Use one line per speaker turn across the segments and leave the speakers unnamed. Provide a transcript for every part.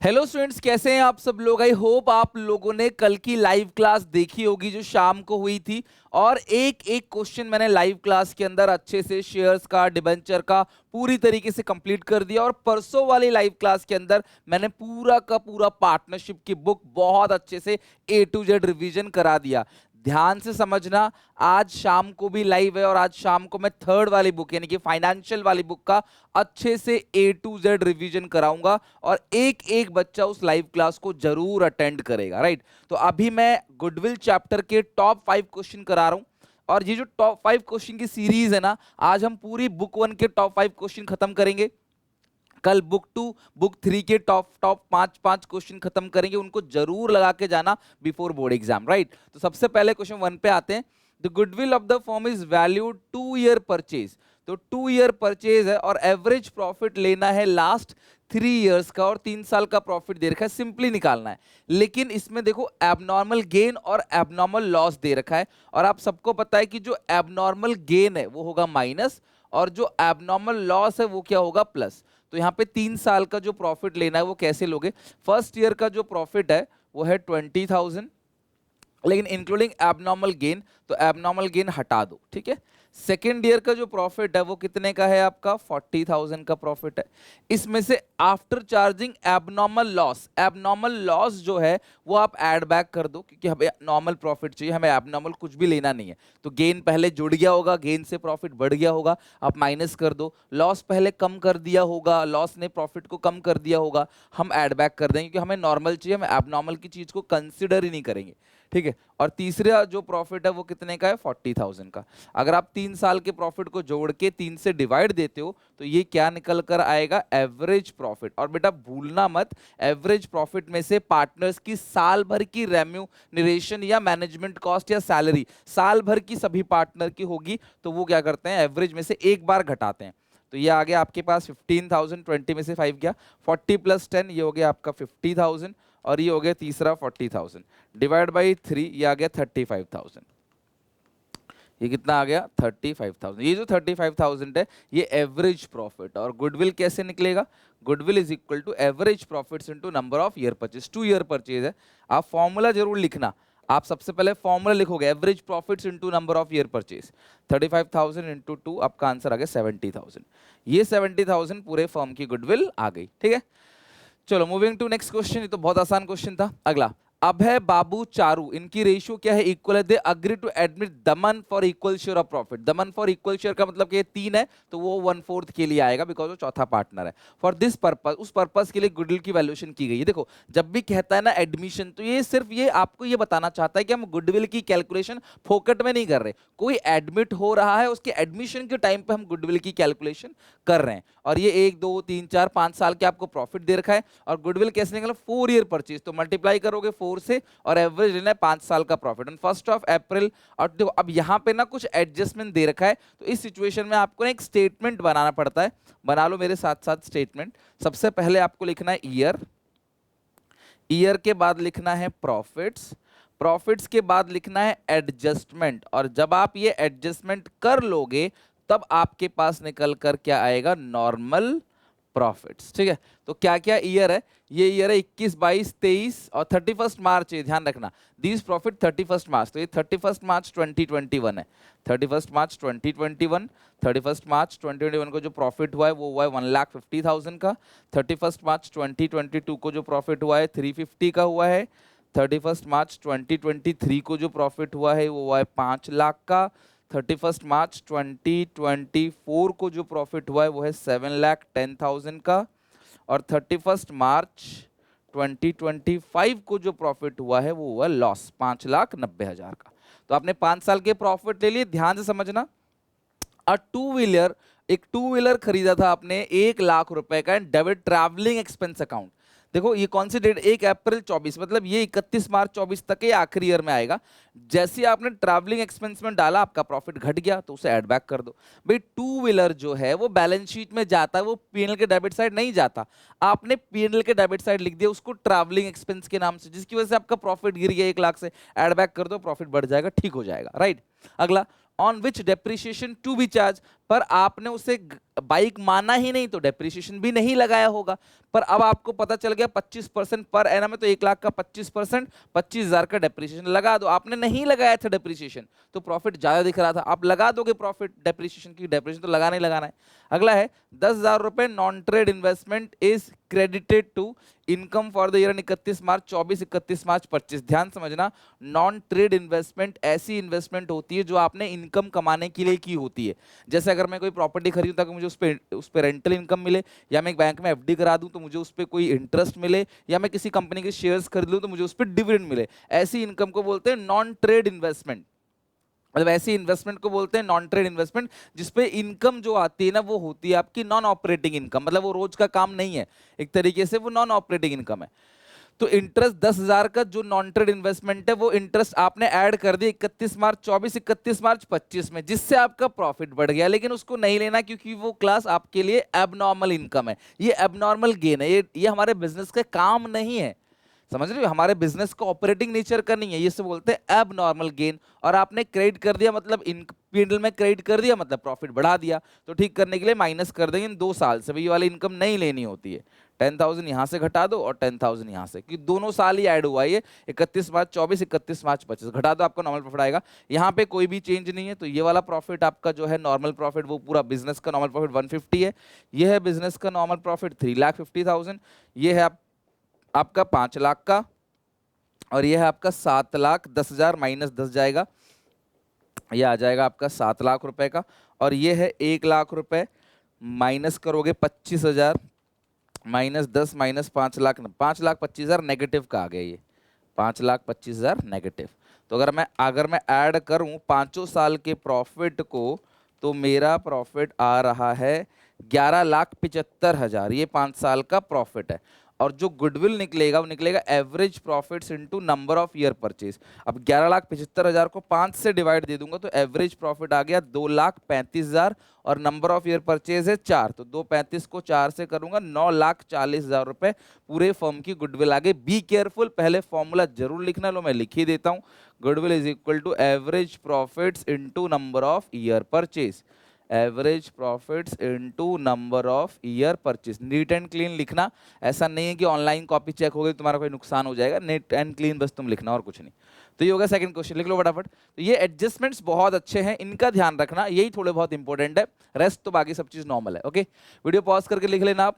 Hello students, कैसे हैं आप सब लोग। आई होप आप लोगों ने कल की लाइव क्लास देखी होगी जो शाम को हुई थी। और एक एक क्वेश्चन मैंने लाइव क्लास के अंदर अच्छे से शेयर्स का, डिबेंचर का पूरी तरीके से कंप्लीट कर दिया। और परसों वाली लाइव क्लास के अंदर मैंने पूरा का पूरा पार्टनरशिप की बुक बहुत अच्छे से ए टू जेड रिवीजन करा दिया। ध्यान से समझना, आज शाम को भी लाइव है और आज शाम को मैं थर्ड वाली बुक यानी कि फाइनेंशियल वाली बुक का अच्छे से ए टू जेड रिवीजन कराऊंगा और एक एक बच्चा उस लाइव क्लास को जरूर अटेंड करेगा। राइट, तो अभी मैं गुडविल चैप्टर के टॉप 5 क्वेश्चन करा रहा हूं। और ये जो टॉप 5 क्वेश्चन की सीरीज है ना, आज हम पूरी बुक 1 के टॉप 5 क्वेश्चन खत्म करेंगे। कल बुक 2, बुक 3 के टॉप टॉप 5 क्वेश्चन खत्म करेंगे। उनको जरूर लगा के जाना बिफोर बोर्ड एग्जाम। राइट, तो सबसे पहले क्वेश्चन 1 पे आते हैं। The goodwill of the firm is valued 2 year purchase. तो 2 ईयर परचेज है और एवरेज प्रॉफिट लेना है लास्ट 3 ईयर्स का और 3 साल का प्रॉफिट दे रखा है, सिंपली निकालना है। लेकिन इसमें देखो एबनॉर्मल गेन और एबनॉर्मल लॉस दे रखा है। और आप सबको पता है कि जो एबनॉर्मल गेन है वो होगा माइनस और जो एबनॉर्मल लॉस है वो क्या होगा, प्लस। तो यहाँ पे 3 साल का जो प्रॉफिट लेना है वो कैसे लोगे। फर्स्ट ईयर का जो प्रॉफिट है वो है 20,000, लेकिन इंक्लूडिंग एबनॉर्मल गेन, तो एबनॉर्मल गेन हटा दो। ठीक है, सेकेंड ईयर का जो प्रॉफिट है वो कितने का है आपका, 40,000 का प्रॉफिट है। इसमें से आफ्टर चार्जिंग एबनॉर्मल लॉस जो है वो आप ऐड बैक कर दो, क्योंकि हमें नॉर्मल प्रॉफिट चाहिए, हमें एबनॉर्मल कुछ भी लेना नहीं है। तो गेन पहले जुड़ गया होगा, गेन से प्रॉफिट बढ़ गया होगा, आप माइनस कर दो। लॉस पहले कम कर दिया होगा, लॉस ने प्रॉफिट को कम कर दिया होगा, हम ऐड बैक कर देंगे, क्योंकि हमें नॉर्मल चाहिए, हम एबनॉर्मल की चीज को कंसिडर ही नहीं करेंगे। ठीक है, और तीसरा जो प्रॉफिट है वो कितने का है, 40,000 का। अगर आप 3 साल के प्रॉफिट को जोड़ के 3 से डिवाइड देते हो तो ये क्या निकल कर आएगा, एवरेज प्रॉफिट। और बेटा भूलना मत, एवरेज प्रॉफिट में से पार्टनर्स की साल भर की रेम्यूनरेशन या मैनेजमेंट कॉस्ट या सैलरी साल भर की सभी पार्टनर की होगी, तो वो क्या करते हैं, एवरेज में से एक बार घटाते हैं। तो ये आ गया आपके पास 15,000, 20 में से 5 गया, 40 प्लस 10 ये हो गया आपका 50,000, और ये हो गया तीसरा 40,000 डिवाइड बाई 3, ये आ गया 35,000। ये कितना आ गया, 35,000। ये जो 35,000 है ये एवरेज प्रॉफिट। और गुडविल कैसे निकलेगा, goodwill is equal to average profits into number of year purchase. 2 year purchase है, आप फॉर्मूला जरूर लिखना। आप सबसे पहले फॉर्मूला लिखोगे, average profits into number of year purchase, 35,000 into 2, आपका आंसर आ गया 70,000। ये 70,000 पूरे फर्म की गुडविल आ गई। ठीक है, चलो मूविंग टू नेक्स्ट क्वेश्चन। ये तो बहुत आसान क्वेश्चन था। अगला, अभय, बाबू, चारू, इनकी रेशियो क्या है, इक्वल है। They agree to admit Daman for equal share of profit. Daman for equal share का मतलब कि ये 3 है तो वो 1/4 के लिए आएगा, बिकॉज वो चौथा पार्टनर है। फॉर दिस पर्पस, उस पर्पस के लिए गुडविल की वैल्यूएशन की गई है। देखो, जब भी कहता है ना एडमिशन, तो ये सिर्फ ये आपको ये बताना चाहता है कि हम गुडविल की कैलकुलेशन फोकट में नहीं कर रहे। कोई एडमिट हो रहा है, उसके एडमिशन के टाइम पे हम गुडविल की कैलकुलेशन कर रहे हैं। और ये 1 2 3 4 5 साल के आपको प्रॉफिट दे रखा है। और गुडविल कैसे निकला, 4 ईयर परचेज, तो मल्टीप्लाई करोगे 4 से और एवरेज लेना है 5 साल का प्रॉफिट ऑन 1 अप्रैल। और देखो अब यहाँ पे ना कुछ एडजस्टमेंट दे रखा है, तो इस सिचुएशन में आपको ना एक स्टेटमेंट बनाना पड़ता है। बना लो मेरे साथ साथ स्टेटमेंट। सबसे पहले आपको लिखना है ईयर, ईयर के बाद लिखना है प्रॉफिट्स, प्रॉफिट्स के बाद लिखना है एडजस्टमेंट। और जब आप ये एडजस्टमेंट कर लोगे तब आपके पास निकल कर क्या आएगा, नॉर्मल प्रॉफिट्स। ठीक है, तो क्या क्या ईयर है, ये ईयर है 21 22 23 और 31 मार्च है, ध्यान रखना। दीज प्रॉफिट 31 मार्च, तो ये 31 मार्च 2021 है। 31 मार्च 2021, 31 मार्च 2021 को जो प्रॉफिट हुआ है वो हुआ है 1,50,000 का। 31 मार्च 2022 को जो प्रॉफिट हुआ है 350 का हुआ है। 31 मार्च 2023 को जो प्रॉफिट हुआ है वो हुआ है 5 लाख का। 31 मार्च 2024 को जो प्रॉफिट हुआ है वो है 7,10,000 का। और 31 मार्च 2025 को जो प्रॉफिट हुआ है वो हुआ लॉस, 5,90,000 का। तो आपने 5 साल के प्रॉफिट ले लिए, ध्यान से समझना। टू व्हीलर, एक टू व्हीलर खरीदा था आपने 1,00,000 रुपए का, डेबिट ट्रैवलिंग एक्सपेंस अकाउंट। देखो ये कौन सी डेट, 1 अप्रैल 24, मतलब ये 31 मार्च 24 तक के आखिरी ईयर में आएगा। जैसे आपने ट्रैवलिंग एक्सपेंस में डाला, आपका प्रॉफिट घट गया तो उसे ऐड बैक कर दो। भाई टू व्हीलर जो है वो बैलेंस शीट में जाता है, वो पीएनएल के डेबिट साइड नहीं जाता। आपने पीएनएल के डेबिट साइड लिख दिया उसको ट्रैवलिंग एक्सपेंस के नाम से, जिसकी वजह से आपका प्रॉफिट गिर गया 1,00,000 से, ऐड बैक कर दो, प्रॉफिट बढ़ जाएगा, ठीक हो जाएगा। राइट, अगला, on which depreciation to be charge, पर आपने उसे बाइक माना ही नहीं तो डेप्रिसिएशन भी नहीं लगाया होगा। पर अब आपको पता चल गया 25% पर एनम है, तो 1 लाख का 25% 25,000 का डेप्रिसिएशन लगा दो। आपने नहीं लगाया था डेप्रिसिएशन तो प्रॉफिट ज्यादा दिख रहा था, आप लगा दोगे प्रॉफिट डेप्रिसिएशन की, डेप्रिसिएशन तो लगाना ही लगाना है। अगला है 10,000 रुपए non trade investment is credited to income for the year 31 March 24, 31 March 25। ध्यान समझना, नॉन ट्रेड इन्वेस्टमेंट ऐसी इन्वेस्टमेंट होती है जो आपने इनकम कमाने के लिए की होती है। जैसे अगर मैं कोई प्रॉपर्टी खरीदूं ताकि मुझे उस पर रेंटल इनकम मिले, या मैं एक बैंक में एफडी करा दूं तो मुझे उस पर कोई इंटरेस्ट मिले, या मैं किसी कंपनी के शेयर्स खरीद लूं तो मुझे उस पर डिविडेंड मिले, ऐसी इनकम को बोलते हैं नॉन ट्रेड इन्वेस्टमेंट। मतलब ऐसी इन्वेस्टमेंट को बोलते हैं नॉन ट्रेड इन्वेस्टमेंट, जिसपे इनकम जो आती है ना वो होती है आपकी नॉन ऑपरेटिंग इनकम, मतलब वो रोज का काम नहीं है, एक तरीके से वो नॉन ऑपरेटिंग इनकम है। तो इंटरेस्ट 10,000 का जो नॉन ट्रेड इन्वेस्टमेंट है वो इंटरेस्ट आपने ऐड कर दिया 31 मार्च 24, 31 मार्च 25 में, जिससे आपका प्रॉफिट बढ़ गया, लेकिन उसको नहीं लेना क्योंकि वो क्लास आपके लिए एबनॉर्मल इनकम है, ये एबनॉर्मल गेन है, ये हमारे बिजनेस का काम नहीं है। समझ रहे हो, हमारे बिजनेस को ऑपरेटिंग नेचर का नहीं है, ये से बोलते हैं एब नॉर्मल गेन। और आपने क्रेडिट कर दिया मतलब इन पीएनएल में क्रेडिट कर दिया मतलब प्रॉफिट बढ़ा दिया, तो ठीक करने के लिए माइनस कर देंगे इन 2 साल से, भाई ये वाली इनकम नहीं लेनी होती है। 10,000 यहाँ से घटा दो और 10,000 यहाँ से, क्योंकि दोनों साल ही ऐड हुआ है, ये 31 मार्च 24, 31 मार्च 25 घटा दो, आपको नॉर्मल प्रॉफिट आएगा। यहाँ पे कोई भी चेंज नहीं है, तो ये वाला प्रॉफिट आपका जो है नॉर्मल प्रॉफिट, वो पूरा बिजनेस का नॉर्मल प्रॉफिट 150 है, ये है बिजनेस का नॉर्मल प्रॉफिट 3,50,000, ये है आपका 5 लाख का, और यह है आपका 7,10,000 माइनस 10 जाएगा, यह आ जाएगा आपका 7 लाख रुपए का। और यह है 1 लाख रुपए, माइनस करोगे 25,000 माइनस 10 माइनस 5 लाख, 5,25,000 नेगेटिव का आ गया, ये 5,25,000 नेगेटिव। तो अगर मैं ऐड करूं पांचों साल के प्रॉफिट को, तो मेरा प्रॉफिट आ रहा है 11,75,000, ये 5 साल का प्रॉफिट है। और जो गुडविल निकलेगा वो निकलेगा average profits into number of year purchase. अब 11,75,000 को 5 से डिवाइड दे दूंगा तो एवरेज प्रॉफिट आ गया 2,35,000, और नंबर ऑफ ईयर परचेज है 4, तो 235 को 4 से करूंगा 9,40,000 रुपए पूरे फर्म की गुडविल आ गई। बी केयरफुल, पहले फॉर्मूला जरूर लिखना, लो मैं लिख ही देता हूं। Goodwill is equal to average profits into number of year purchase, average profits into number of year purchase. Neat and clean लिखना, ऐसा नहीं है कि ऑनलाइन कॉपी चेक हो गई तुम्हारा कोई नुकसान हो जाएगा, नीट एंड क्लीन बस तुम लिखना और कुछ नहीं। तो ये होगा सेकंड क्वेश्चन, लिख लो फटाफट। तो ये एडजस्टमेंट्स बहुत अच्छे हैं, इनका ध्यान रखना, यही थोड़े बहुत इंपॉर्टेंट है, रेस्ट तो बाकी सब चीज नॉर्मल है। ओके, वीडियो पॉज करके लिख लेना आप।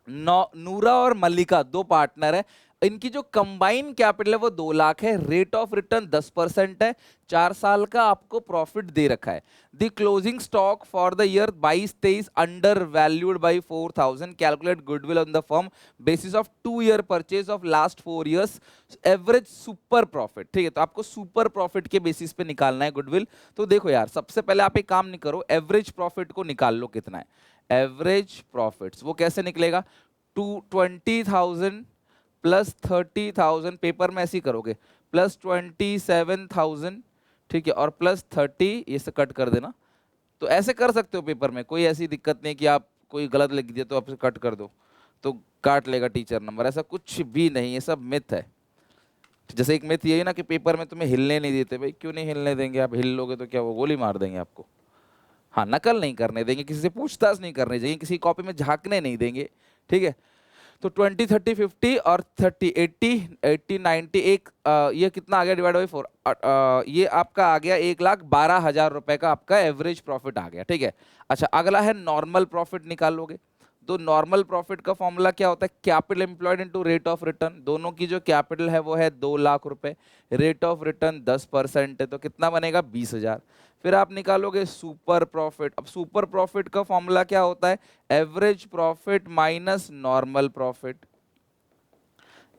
नूरा और मल्लिका 2 पार्टनर है, इनकी जो कंबाइन कैपिटल है वो 2 लाख है, रेट ऑफ रिटर्न 10% है, 4 साल का आपको प्रॉफिट दे रखा है। The closing stock for the year 22-23 under valued by 4,000, calculate goodwill on the firm basis of 2 year purchase of last 4 years, average super profit. ठीक है, तो आपको सुपर प्रॉफिट के बेसिस पे निकालना है गुडविल। तो देखो यार, सबसे पहले आप एक काम नहीं करो, एवरेज प्रॉफिट को निकाल लो कितना है। एवरेज प्रॉफिट्स वो कैसे निकलेगा, 20,000 प्लस 30,000, पेपर में ऐसे ही करोगे, प्लस 27,000, ठीक है, और प्लस 30, ये से कट कर देना। तो ऐसे कर सकते हो पेपर में, कोई ऐसी दिक्कत नहीं कि आप कोई गलत लिख दिया तो आप इसे कट कर दो तो काट लेगा टीचर नंबर, ऐसा कुछ भी नहीं, ये सब मिथ है। जैसे एक मिथ यही ना कि पेपर में तुम्हें हिलने नहीं देते, भाई क्यों नहीं हिलने देंगे, आप हिल लोगे तो क्या वो गोली मार देंगे आपको। हाँ, नकल नहीं करने देंगे, किसी से पूछताछ नहीं करनी चाहिए, किसी कॉपी में झांकने नहीं देंगे, ठीक है। तो 20, 30, 50 और 30, 80, 80, 90, एक ये कितना आ गया डिवाइड बाई 4, ये आपका आ गया 1,12,000 रुपए का आपका एवरेज प्रॉफिट आ गया, ठीक है। अच्छा, अगला है नॉर्मल प्रॉफिट निकालोगे। तो नॉर्मल प्रॉफिट का फॉर्मूला क्या होता है, capital employed into rate of return. दोनों की जो कैपिटल है वो है 2 लाख रुपए, रेट ऑफ रिटर्न 10% है, तो कितना बनेगा 20,000। फिर आप निकालोगे सुपर प्रॉफिट। अब सुपर प्रॉफिट का फॉर्मूला क्या होता है, average profit minus normal profit,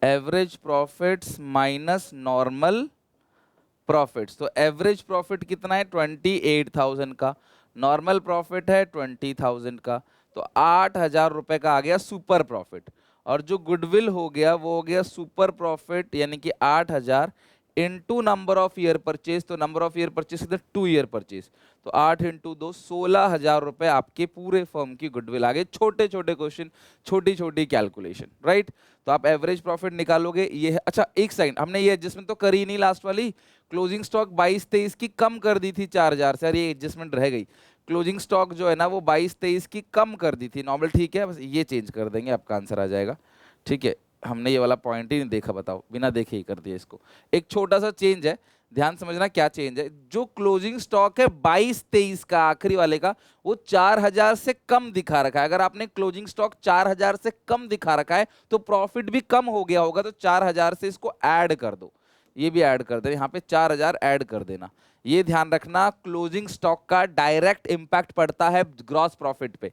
average profits minus normal profits. तो एवरेज प्रॉफिट कितना है 28,000 का, नॉर्मल प्रॉफिट है 20,000 का, तो 8,000 रुपए का आ गया सुपर प्रॉफिट। और जो गुडविल हो गया वो हो गया सुपर प्रॉफिट, यानी कि 8,000 into number of year purchase. तो नंबर ऑफ ईयर परचेज कितना, 2 ईयर परचेज, तो 8 इंटू 2 16,000 रुपए आपके पूरे फर्म की गुडविल आ गए। छोटे छोटे क्वेश्चन, छोटी छोटी कैलकुलेशन, राइट। तो आप एवरेज प्रॉफिट निकालोगे, ये है। अच्छा, एक सेकंड, हमने ये एडजस्टमेंट तो करी नहीं, लास्ट वाली क्लोजिंग स्टॉक 22-23 की कम कर दी थी 4,000 से, अरे ये एडजस्टमेंट रह गई। क्लोजिंग स्टॉक जो है ना वो 22-23 की कम कर दी थी नॉर्मल, ठीक है, बस ये चेंज कर देंगे, आपका आंसर आ जाएगा। ठीक है, हमने ये वाला पॉइंट ही नहीं देखा, बताओ, बिना देखे ही कर दिया इसको। एक छोटा सा चेंज है, ध्यान समझना क्या चेंज है। जो क्लोजिंग स्टॉक है 22-23 का आखिरी वाले का, वो 4000 से कम दिखा रखा है। अगर आपने क्लोजिंग स्टॉक 4000 से कम दिखा रखा है तो प्रॉफिट भी कम हो गया होगा, तो 4000 से इसको ऐड कर दो, ये भी ऐड कर दे, यहाँ पे 4000 ऐड कर देना। ये ध्यान रखना, क्लोजिंग स्टॉक का डायरेक्ट इंपैक्ट पड़ता है ग्रॉस प्रॉफिट पे।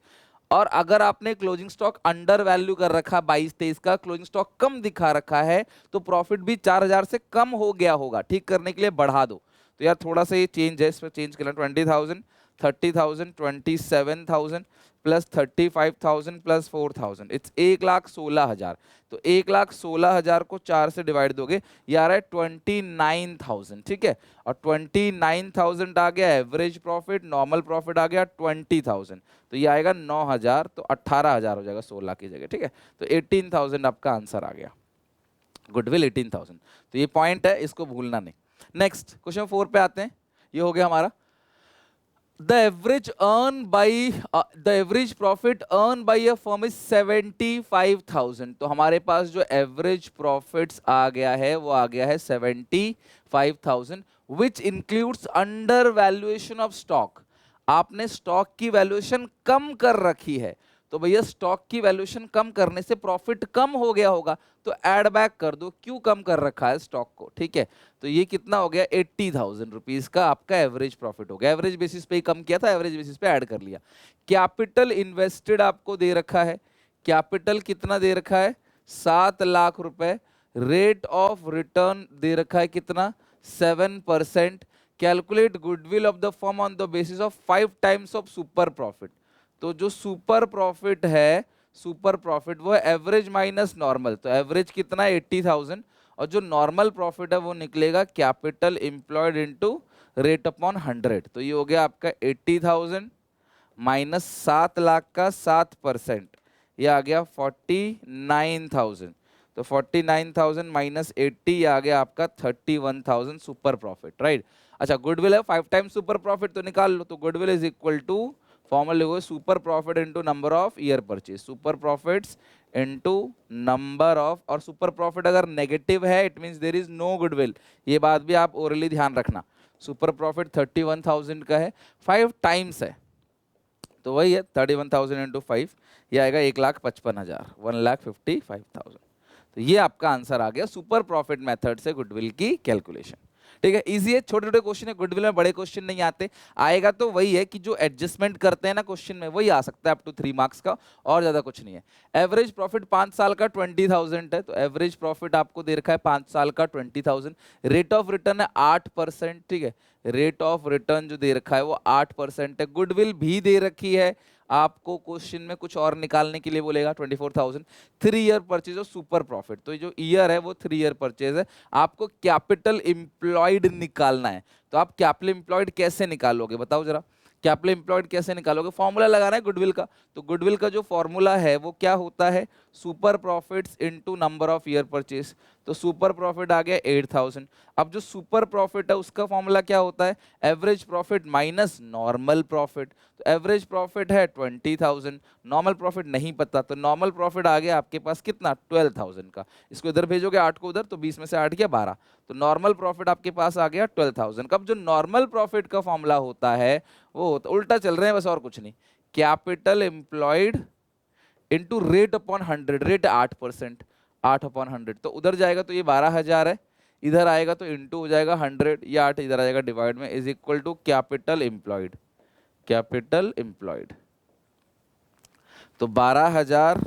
और अगर आपने क्लोजिंग स्टॉक अंडर वैल्यू कर रखा 22-23 का, क्लोजिंग स्टॉक कम दिखा रखा है, तो प्रॉफिट भी 4000 से कम हो गया होगा। ठीक करने के लिए बढ़ा दो। तो यार थोड़ा सा ये चेंज है, इसमें चेंज करना, 20,000, 30,000, 27,000 प्लस 35,000 प्लस 4,000, इट्स 1,16,000। तो 1,16,000 को 4 से डिवाइड दोगे, ये आ रहा है 29,000। ठीक है, और 29,000 आ गया एवरेज प्रॉफिट, नॉर्मल प्रॉफिट आ गया 20,000, तो ये आएगा 9,000, तो 18,000 हो जाएगा 16 की जगह। ठीक है, तो 18,000 आपका आंसर आ गया, गुडविल 18,000। तो ये पॉइंट है, इसको भूलना नहीं। नेक्स्ट क्वेश्चन 4 पे आते हैं, ये हो गया हमारा। The average profit earned by a firm is 75,000। तो हमारे पास जो एवरेज प्रॉफिट्स आ गया है वो आ गया है 75,000, which includes under valuation of stock. आपने स्टॉक की वैल्यूएशन कम कर रखी है, तो भैया स्टॉक की वैल्यूएशन कम करने से प्रॉफिट कम हो गया होगा, तो ऐड बैक कर दो क्यों कम कर रखा है स्टॉक को। ठीक है, तो ये कितना हो गया, 80,000 रुपीज का आपका एवरेज प्रॉफिट हो गया। एवरेज बेसिस पे ही कम किया था, एवरेज बेसिस पे ऐड कर लिया। कैपिटल इन्वेस्टेड आपको दे रखा है, कैपिटल कितना दे रखा है, 7 लाख रुपए। रेट ऑफ रिटर्न दे रखा है कितना, 7%। Calculate goodwill of the firm on the basis of 5 times of super profit. तो जो सुपर प्रॉफिट है, सुपर प्रॉफिट वो है एवरेज माइनस नॉर्मल, तो एवरेज कितना है 80,000, और जो नॉर्मल प्रॉफिट है वो निकलेगा capital employed into rate upon 100। तो ये हो गया आपका 80,000 माइनस 7 लाख का 7%, ये आ गया 49,000। तो 49,000 माइनस 80, ये आ गया आपका 31,000 सुपर प्रॉफिट, राइट। अच्छा, गुडविल है 5 टाइम्स सुपर प्रॉफिट, तो निकाल लो। तो goodwill is equal to, formula लिखो, super profit into number of year purchase, super profits into number of. और सुपर प्रॉफिट अगर नेगेटिव है it means there is no goodwill, ये बात भी आप ओरली ध्यान रखना। सुपर प्रॉफिट 31,000 का है, 5 टाइम्स है, तो वही है 31,000 इंटू 5, ये आएगा 1,55,000, 1,55,000। तो ये आपका आंसर आ गया सुपर प्रॉफिट मेथड से गुडविल की कैलकुलेशन। ठीक है, इजी है, छोटे छोटे क्वेश्चन है, गुडविल में बड़े क्वेश्चन नहीं आते। आएगा तो वही है कि जो एडजस्टमेंट करते हैं ना क्वेश्चन में, वही आ सकता है अप टू 3 मार्क्स का, और ज्यादा कुछ नहीं है। एवरेज प्रॉफिट 5 साल का 20,000 है, तो एवरेज प्रॉफिट आपको दे रखा है 5 साल का 20,000। रेट ऑफ रिटर्न है 8%। ठीक है, रेट ऑफ रिटर्न जो दे रखा है वो 8% है। गुडविल भी दे रखी है आपको, क्वेश्चन में कुछ और निकालने के लिए बोलेगा 24,000। 3 year purchase of super profit, तो जो ईयर है वो 3 ईयर परचेज है। आपको कैपिटल एम्प्लॉयड निकालना है, तो आप कैपिटल एम्प्लॉयड कैसे निकालोगे बताओ जरा, कैपिटल एम्प्लॉयड कैसे निकालोगे। फॉर्मूला लगाना है गुडविल का, तो गुडविल का जो फॉर्मूला है वो क्या होता है, super profits into number of year purchase. तो सुपर प्रॉफिट आ गया 8,000। अब जो सुपर प्रॉफिट है उसका फॉर्मूला क्या होता है, average profit minus normal profit. तो एवरेज प्रॉफिट है 20,000, नॉर्मल प्रॉफिट नहीं पता, तो नॉर्मल प्रॉफिट आ गया आपके पास कितना, 12,000 का। इसको इधर भेजोगे 8 को उधर, तो 20 में से 8 गया 12, तो नॉर्मल प्रॉफिट आपके पास आ गया 12,000 का। अब जो नॉर्मल प्रॉफिट का फॉर्मूला होता है वो उल्टा चल रहे हैं बस, और कुछ नहीं। Capital employed into rate upon 100, rate 8%, 8 upon 100, तो उधर जाएगा तो ये 12,000 है, इधर आएगा तो इनटू हो जाएगा 100, ये 8 इधर आ जाएगा डिवाइड में, is equal to capital employed, capital employed. तो 12,000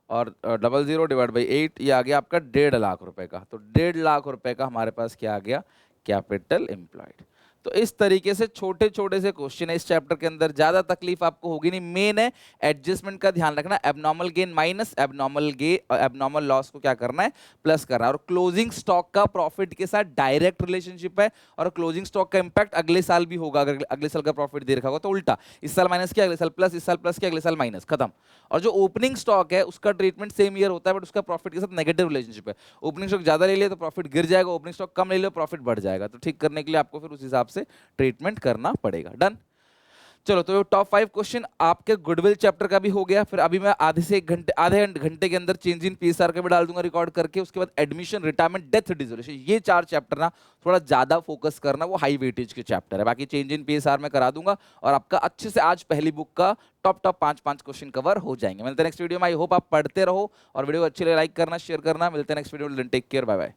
और 00 डिवाइड बाई 8, ये आ गया आपका 1.5 लाख रुपए का। तो 1.5 लाख रुपए का हमारे पास क्या आ गया, कैपिटल एम्प्लॉयड। तो इस तरीके से छोटे छोटे से क्वेश्चन है इस चैप्टर के अंदर, ज्यादा तकलीफ आपको होगी नहीं। मेन है एडजस्टमेंट का ध्यान रखना, abnormal gain minus abnormal loss को क्या करना है, प्लस करना है। और क्लोजिंग स्टॉक का प्रॉफिट के साथ डायरेक्ट रिलेशनशिप है, और क्लोजिंग स्टॉक का इंपैक्ट अगले साल भी होगा। अगर अगले साल का प्रॉफिट दे रखा होगा तो उल्टा, इस साल माइनस किया अगले साल प्लस, इस साल प्लस किया अगले साल माइनस, खत्म। और जो ओपनिंग स्टॉक है उसका ट्रीटमेंट सेम ईयर होता है, बट उसका प्रॉफिट के साथ नेगेटिव रिलेशनशिप है। ओपनिंग स्टॉक ज्यादा ले लिया तो प्रॉफिट गिर जाएगा, ओपनिंग स्टॉक कम ले लिया प्रॉफिट बढ़ जाएगा। तो ठीक करने के लिए आपको फिर उस हिसाब से ट्रीटमेंट करना पड़ेगा। डन। चलो तो टॉप 5 क्वेश्चन आपके गुडविल चैप्टर का भी हो गया। फिर अभी मैं आधे घंटे के अंदर चेंज इन पीएसआर का भी डाल दूंगा रिकॉर्ड करके। उसके बाद एडमिशन, रिटायरमेंट, डेथ, डिसोल्यूशन, ये 4 चैप्टर ना थोड़ा ज्यादा फोकस करना, वो हाई वेटेज के चैप्टर है। बाकी चेंज इन पीएसआर में करा दूंगा और आपका अच्छे से आज पहली बुक का टॉप 5 क्वेश्चन कवर हो जाएंगे। मिलते हैं नेक्स्ट वीडियो में। आई होप आप पढ़ते रहो और वीडियो अच्छी लगे लाइक करना, शेयर करना। मिलते हैं नेक्स्ट वीडियो में। Take care, bye bye.